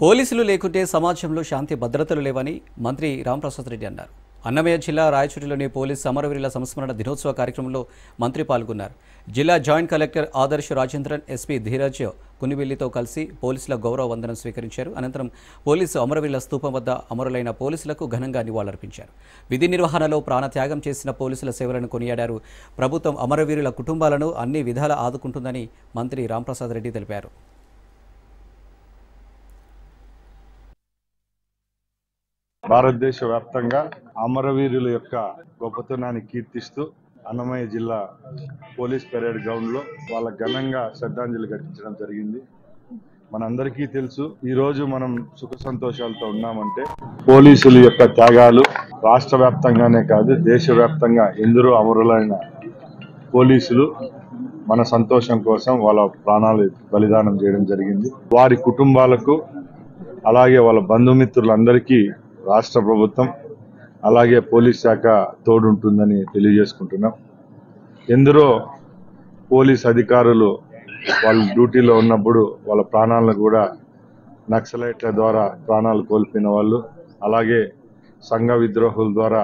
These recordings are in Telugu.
పోలీసులు లేకుంటే సమాజంలో శాంతి భద్రతలు లేవని మంత్రి రాంప్రసాద్ రెడ్డి అన్నారు. అన్నమయ్య జిల్లా రాయచూటిలోని పోలీస్ సమరవీరుల సంస్మరణ దినోత్సవ కార్యక్రమంలో మంత్రి పాల్గొన్నారు. జిల్లా joint collector Adarsh Rajendran, SP Dheeraj కునివిల్లితో కలిసి పోలీసుల గౌరవ వందనం స్వీకరించారు. అనంతరం పోలీసు అమరవీరుల స్తూపం వద్ద అమరులైన పోలీసులకు ఘనంగా నివాళులర్పించారు. విధి నిర్వహణలో ప్రాణత్యాగం చేసిన పోలీసుల సేవలను కొనియాడారు. ప్రభుత్వం అమరవీరుల కుటుంబాలను అన్ని విధాలా ఆదుకుంటుందని మంత్రి రాంప్రసాద్ రెడ్డి తెలిపారు. భారతదేశ వ్యాప్తంగా అమరవీరుల యొక్క గొప్పతనాన్ని కీర్తిస్తూ అన్నమయ్య జిల్లా పోలీస్ పెరేడ్ గ్రౌండ్ లో వాళ్ళ ఘనంగా శ్రద్ధాంజలి ఘటించడం జరిగింది. మనందరికీ తెలుసు, ఈ రోజు మనం సుఖ సంతోషాలతో ఉన్నామంటే పోలీసుల యొక్క త్యాగాలు రాష్ట్ర వ్యాప్తంగానే కాదు, దేశవ్యాప్తంగా ఎందరో అమరులైన పోలీసులు మన సంతోషం కోసం వాళ్ళ ప్రాణాలు బలిదానం చేయడం జరిగింది. వారి కుటుంబాలకు అలాగే వాళ్ళ బంధుమిత్రులందరికీ రాష్ట్ర ప్రభుత్వం అలాగే పోలీస్ శాఖ తోడుంటుందని తెలియజేసుకుంటున్నాం. ఎందరో పోలీస్ అధికారులు వాళ్ళ డ్యూటీలో ఉన్నప్పుడు వాళ్ళ ప్రాణాలను కూడా నక్సలైట్ల ద్వారా ప్రాణాలు కోల్పోయిన వాళ్ళు, అలాగే సంఘ విద్రోహుల ద్వారా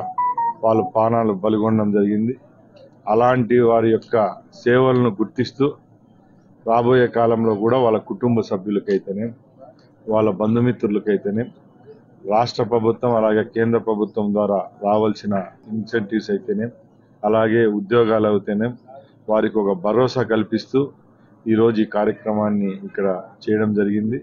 వాళ్ళ ప్రాణాలు బలిగొనడం జరిగింది. అలాంటి వారి యొక్క సేవలను గుర్తిస్తూ రాబోయే కాలంలో కూడా వాళ్ళ కుటుంబ సభ్యులకైతేనే వాళ్ళ బంధుమిత్రులకైతేనే రాష్ట్ర ప్రభుత్వం అలాగే కేంద్ర ప్రభుత్వం ద్వారా రావాల్సిన ఇన్సెంటివ్స్ అయితేనే అలాగే ఉద్యోగాలు అయితేనే వారికి ఒక భరోసా కల్పిస్తూ ఈరోజు ఈ కార్యక్రమాన్ని ఇక్కడ చేయడం జరిగింది.